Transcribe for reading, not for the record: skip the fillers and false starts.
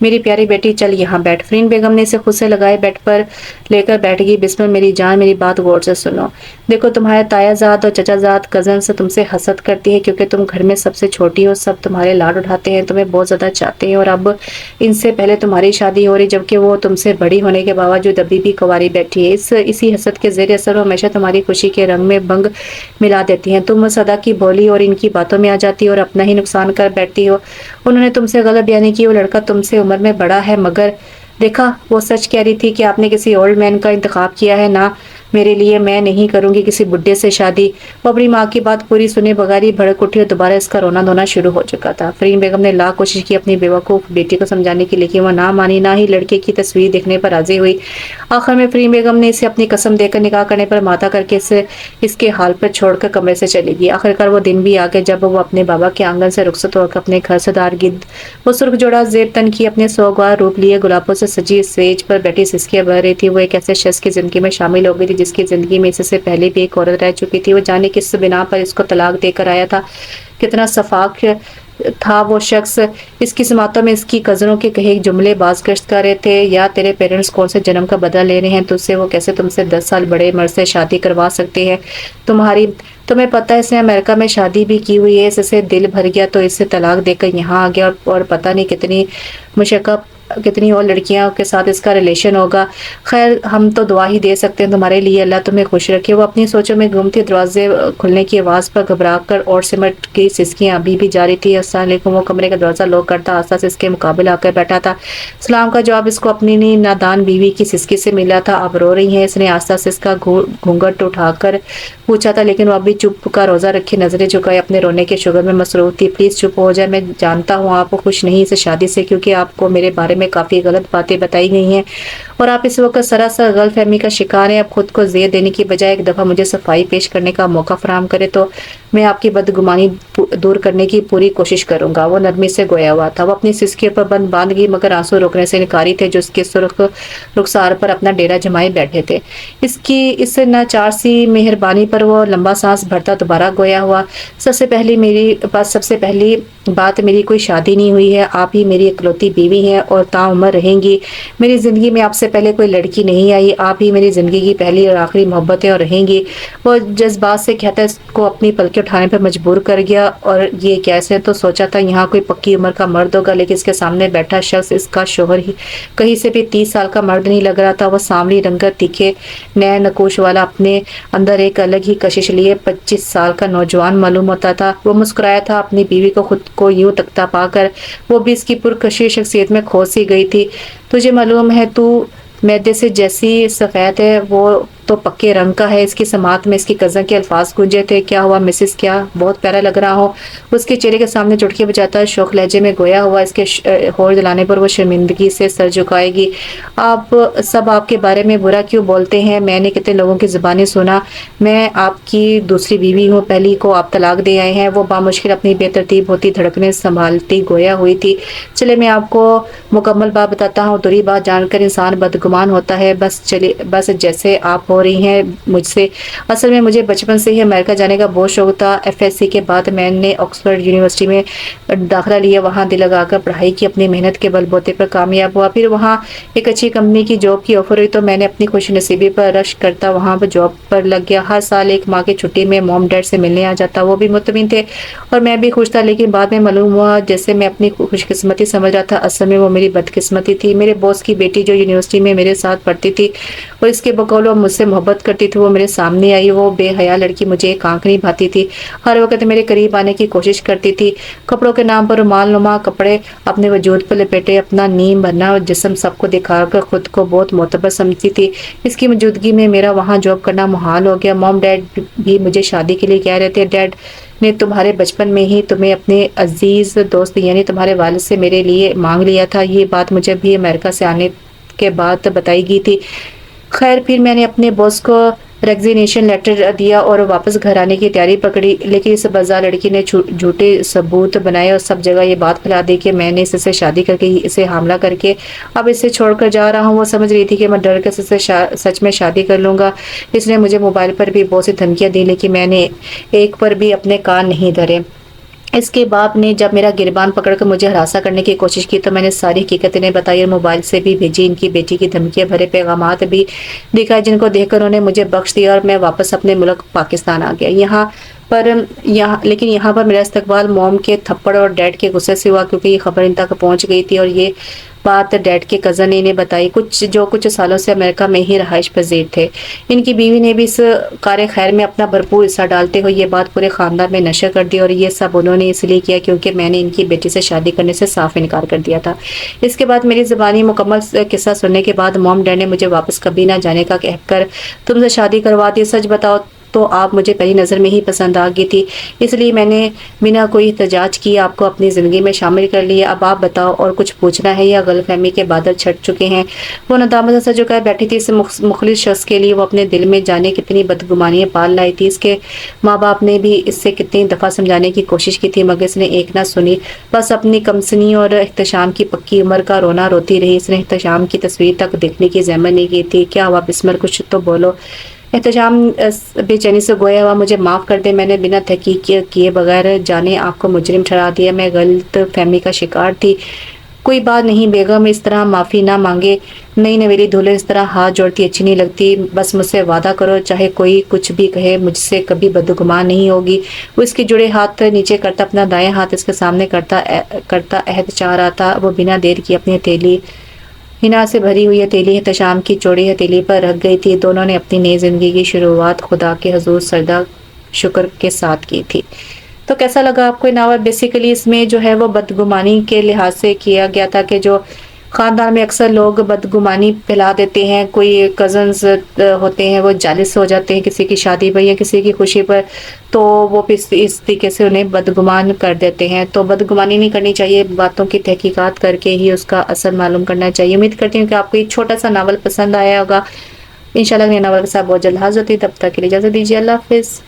میری پیاری بیٹی چل یہاں بیٹھ۔ فرین بیگم نے اسے خود سے لگائے بیڈ پر لے کر بیٹھ گئی۔ بسمل میری جان، میری بات غور سے سنو۔ دیکھو تمہارے تایا زاد اور چچا زاد کزنس تم سے حسد کرتی ہے کیونکہ تم گھر میں سب سے چھوٹی ہو، سب تمہارے لاڈ اٹھاتے ہیں، تمہیں بہت زیادہ چاہتے ہیں، اور اب ان سے پہلے تمہاری شادی ہو رہی جبکہ وہ تم سے بڑی ہونے کے باوجود ابھی بھی کنواری بیٹھی ہے۔ اسی حسد کے زیر اثر وہ ہمیشہ تمہاری خوشی کے رنگ میں بنگ ملا دیتی ہیں۔ تم صدا کی بولی اور ان کی باتوں میں آ جاتی ہو اور اپنا ہی نقصان کر بیٹھتی ہو۔ انہوں نے تم سے غلط بیانی کی، وہ لڑکا تم سے عمر میں بڑا ہے مگر دیکھا وہ سچ کہہ رہی تھی کہ آپ نے کسی اولڈ مین کا انتخاب کیا ہے، نہ میرے لیے، میں نہیں کروں گی کسی بڈھے سے شادی۔ وہ اپنی ماں کی بات پوری سنے بغیر ہی بھڑک اٹھی اور دوبارہ اس کا رونا دھونا شروع ہو چکا تھا۔ فرین بیگم نے لاکھ کوشش کی اپنی بیوقوف بیٹی کو سمجھانے کی، لیکن وہ نہ مانی، نہ ہی لڑکے کی تصویر دیکھنے پر راضی ہوئی۔ آخر میں فرین بیگم نے اسے اپنی قسم دے کر نکاح کرنے پر ماتا کر کے اس کے حال پر چھوڑ کر کمرے سے چلی گئی۔ آخرکار وہ دن بھی آ گئے جب وہ اپنے بابا کے آنگن سے رخصت ہو کر اپنے گھر سے دار گرد وہ سرخ جوڑا زیب تن کی اپنے سوگوار روپ لیے گلابوں سے سجی سٹیج پر بیٹھی سسکیاں بہہ رہی تھی۔ وہ ایک ایسے شخص کی زندگی میں شامل ہو گئی تھی جس کی زندگی میں اس سے پہلے بھی ایک عورت رہ چکی تھی۔ وہ جانے کس بنا پر اس کو طلاق دے کر آیا تھا، کتنا شفاق تھا وہ شخص۔ اس کی سماعتوں میں اس کی کزنوں کے کہے جملے باز گشت کر رہے تھے، یا تیرے پیرنٹس کون سے جنم کا بدلہ لے رہے ہیں تجھ سے، وہ کیسے تم سے 10 سال بڑے مرد سے شادی کروا سکتے ہیں، تمہیں پتہ ہے اس نے امریکہ میں شادی بھی کی ہوئی ہے، اس سے دل بھر گیا تو اس سے طلاق دے کر یہاں آ گیا، اور پتہ نہیں کتنی مشقت کتنی اور لڑکیاں کے ساتھ اس کا ریلیشن ہوگا۔ خیر ہم تو دعا ہی دے سکتے ہیں تمہارے لیے، اللہ تمہیں خوش رکھے۔ وہ اپنی سوچوں میں گم تھی، دروازے کھلنے کی آواز پر گھبرا کر اور سمٹ کی سسکیاں ابھی بھی جاری تھی۔ السلام علیکم۔ وہ کمرے کا دروازہ لوک کرتا آستہ سے اس کے مقابل آ کر بیٹھا تھا۔ سلام کا جواب اس کو اپنی نادان بیوی کی سسکی سے ملا تھا۔ اب رو رہی ہیں؟ اس نے آستہ سے اس کا گھونگھٹ اٹھا کر پوچھا تھا، لیکن وہ ابھی چپ کا روزہ رکھے نظریں جھکائے اپنے رونے کے شوگر میں مصروف تھی۔ پلیز چپ ہو جائے، میں جانتا ہوں آپ خوش نہیں اس شادی سے، کیونکہ آپ کو میرے بارے میں کافی غلط باتیں بتائی گئی ہیں اور آپ اس وقت سراسر غلط فہمی کا شکار ہیں۔ اب خود کو زیر دینے کی بجائے ایک دفعہ مجھے صفائی پیش کرنے کا موقع فراہم کرے تو میں آپ کی بدگمانی دور کرنے کی پوری کوشش کروں گا۔ وہ نرمی سے گویا ہوا تھا، وہ اپنی سسکی پر باندھ گئی مگر آنسو روکنے سے انکاری تھے جو اس کے سرخ رخسار پر اپنا ڈیرا جمائے بیٹھے تھے۔ اس ناچار سی مہربانی پر وہ لمبا سانس بھرتا دوبارہ گویا ہوا۔ سب سے پہلی بات میری کوئی شادی نہیں ہوئی ہے، آپ ہی میری اکلوتی بیوی ہیں اور تاعمر رہیں گی۔ میری زندگی میں آپ سے پہلے کوئی لڑکی نہیں آئی، آپ ہی میری زندگی کی پہلی اور آخری محبتیں اور رہیں گی۔ وہ جذبات سے کہتا اس کو اپنی پلکیں اٹھانے پر مجبور کر گیا، اور یہ کیسے؟ تو سوچا تھا یہاں کوئی پکی عمر کا مرد ہوگا، لیکن اس کے سامنے بیٹھا شخص اس کا شوہر ہی کہیں سے بھی 30 سال کا مرد نہیں لگ رہا تھا۔ وہ سانولی رنگت، تیکھے نئے نقوش والا، اپنے اندر ایک الگ ہی کشش لیے 25 سال کا نوجوان معلوم ہوتا تھا۔ وہ مسکرایا تھا اپنی بیوی کو خود کو یوں تکتا پا کر، وہ بھی اس کی پرکشش شخصیت میں کھو سی گئی تھی۔ تجھے معلوم ہے تو میدے سے جیسی سفید ہے، وہ تو پکے رنگ کا ہے۔ اس کی سماعت میں اس کی کزن کے الفاظ گونجے تھے، کیا ہوا مسز، کیا بہت پیارا لگ رہا ہوں؟ اس کے چہرے کے سامنے چٹکی بجاتا شوخ لہجے میں گویا ہوا۔ اس کے ہور دلانے پر وہ شرمندگی سے سر جھکائے گی۔ آپ سب آپ کے بارے میں برا کیوں بولتے ہیں؟ میں نے کتنے لوگوں کی زبانیں سنا، میں آپ کی دوسری بیوی ہوں، پہلی کو آپ طلاق دے آئے ہیں۔ وہ بامشکل اپنی بے ترتیب ہوتی دھڑکنیں سنبھالتی گویا ہوئی تھی۔ چلے میں آپ کو مکمل بات بتاتا ہوں، دوری بات جان کر انسان بدگمان ہوتا ہے، بس جیسے آپ ہو رہی ہیں مجھ سے۔ اصل میں مجھے بچپن سے ہی امریکہ جانے کا بہت شوق تھا۔ FSC کے بعد میں نے آکسفورڈ یونیورسٹی میں داخلہ لیا، وہاں دل لگا کر پڑھائی کی، اپنی محنت کے بل بوتے پر کامیاب ہوا۔ پھر وہاں ایک اچھی کمپنی کی جاب کی آفر ہوئی تو میں نے اپنی خوش نصیبی پر رشک کرتا وہاں پر جاب پر لگ گیا۔ ہر سال ایک ماہ کی چھٹی میں موم ڈیڈ سے ملنے آ جاتا، وہ بھی مطمئن تھے اور میں بھی خوش تھا، لیکن بعد میں معلوم ہوا جیسے میں اپنی خوش قسمتی سمجھ رہا تھا، اصل میں وہ میری بدقسمتی تھی۔ میرے باس کی بیٹی جو یونیورسٹی میں میرے ساتھ پڑھتی تھی اور اس کے بقول مجھ سے محبت کرتی تھی، وہ میرے سامنے آئی۔ وہ بے حیا لڑکی مجھے ایک آنکھ نہیں بھاتی تھی، ہر وقت میرے قریب آنے کی کوشش کرتی تھی، کپڑوں کے نام پر رومال نما کپڑے اپنے وجود پر لپیٹے، اپنا نیم بھرنا جسم سب کو دکھا کر خود کو بہت معتبر سمجھتی تھی۔ اس کی موجودگی میں میرا وہاں جاب کرنا محال ہو گیا۔ موم ڈیڈ بھی مجھے شادی کے لیے کہہ رہے تھے، ڈیڈ نے تمہارے بچپن میں ہی تمہیں اپنے عزیز دوست یعنی تمہارے والد سے میرے لیے مانگ لیا تھا۔ یہ بات مجھے بھی امریکہ سے آنے کے بعد بتائی گئی تھی۔ خیر پھر میں نے اپنے باس کو ریگزینیشن لیٹر دیا اور واپس گھر آنے کی تیاری پکڑی، لیکن اس بازار لڑکی نے جھوٹے ثبوت بنائے اور سب جگہ یہ بات پھیلا دی کہ میں نے اس سے شادی کر کے اسے حاملہ کر کے اب اسے چھوڑ کر جا رہا ہوں۔ وہ سمجھ رہی تھی کہ میں ڈر کر اس سے سچ میں شادی کر لوں گا۔ اس نے مجھے موبائل پر بھی بہت سی دھمکیاں دی، لیکن میں نے ایک پر بھی اپنے کان نہیں دھرے۔ اس کے باپ نے جب میرا گربان پکڑ کر مجھے ہراساں کرنے کی کوشش کی تو میں نے ساری حقیقت انہیں بتائی اور موبائل سے بھی بھیجی، ان کی بیٹی کی دھمکیاں بھرے پیغامات بھی دکھائے جن کو دیکھ کر انہوں نے مجھے بخش دیا اور میں واپس اپنے ملک پاکستان آ گیا۔ لیکن یہاں پر میرا استقبال موم کے تھپڑ اور ڈیڈ کے غصے سے ہوا، کیونکہ یہ خبر ان تک پہنچ گئی تھی اور یہ بات ڈیڈ کے کزن نے انہیں بتائی، جو کچھ سالوں سے امریکہ میں ہی رہائش پذیر تھے۔ ان کی بیوی نے بھی اس کار خیر میں اپنا بھرپور حصہ ڈالتے ہوئے یہ بات پورے خاندان میں نشر کر دی، اور یہ سب انہوں نے اس لیے کیا کیونکہ میں نے ان کی بیٹی سے شادی کرنے سے صاف انکار کر دیا تھا۔ اس کے بعد میری زبانی مکمل قصہ سننے کے بعد موم ڈیڈ نے مجھے واپس کبھی نہ جانے کا کہہ کر تم سے شادی کروا دی۔ سچ بتاؤ تو آپ مجھے پہلی نظر میں ہی پسند آ گئی تھی، اس لیے میں نے بنا کوئی احتجاج کیے آپ کو اپنی زندگی میں شامل کر لیا۔ اب آپ بتاؤ اور کچھ پوچھنا ہے یا غلط فہمی کے بادل چھٹ چکے ہیں؟ وہ ندامت سے سر جھکائے بیٹھی تھی۔ اس مخلص شخص کے لیے وہ اپنے دل میں جانے کتنی بدگمانیاں پال لائی تھی۔ اس کے ماں باپ نے بھی اس سے کتنی دفعہ سمجھانے کی کوشش کی تھی مگر اس نے ایک نہ سنی، بس اپنی کمسنی اور احتشام کی پکی عمر کا رونا روتی رہی۔ اس نے احتشام کی تصویر تک دیکھنے کی زحمت نہیں کی تھی۔ کیا ہوا بسمل، کچھ تو بولو۔ احتشام بے چینی سے گویا ہوا، مجھے معاف کر دے، میں نے بنا تحقیق کیے بغیر جانے آپ کو مجرم ٹھہرا دیا، میں غلط فہمی کا شکار تھی۔ کوئی بات نہیں بیگم، اس طرح معافی نہ مانگے، نئی نویلی دولہن اس طرح ہاتھ جوڑتی اچھی نہیں لگتی، بس مجھ سے وعدہ کرو چاہے کوئی کچھ بھی کہے مجھ سے کبھی بدگمان نہیں ہوگی۔ وہ اس کے جڑے ہاتھ نیچے کرتا اپنا دائیں ہاتھ اس کے سامنے کرتا عہد چاہ رہا تھا۔ وہ بنا دیر کی اپنی ہتھیلی، حنا سے بھری ہوئی ہتھیلی احتشام کی چوڑی ہتھیلی پر رکھ گئی تھی۔ دونوں نے اپنی نئی زندگی کی شروعات خدا کے حضور سردہ شکر کے ساتھ کی تھی۔ تو کیسا لگا آپ کو یہ ناول؟ بیسیکلی اس میں جو ہے وہ بدگمانی کے لحاظ سے کیا گیا تھا کہ جو خاندان میں اکثر لوگ بدگمانی پھیلا دیتے ہیں، کوئی کزنز ہوتے ہیں وہ جالس ہو جاتے ہیں کسی کی شادی پر یا کسی کی خوشی پر، تو وہ اس طریقے سے انہیں بدگمان کر دیتے ہیں۔ تو بدگمانی نہیں کرنی چاہیے، باتوں کی تحقیقات کر کے ہی اس کا اصل معلوم کرنا چاہیے۔ امید کرتی ہوں کہ آپ کو یہ چھوٹا سا ناول پسند آیا ہوگا۔ انشاءاللہ نئے ناول کے ساتھ بہت جلد حاضر ہوتی، تب تک کے لیے اجازت دیجیے، اللہ حافظ۔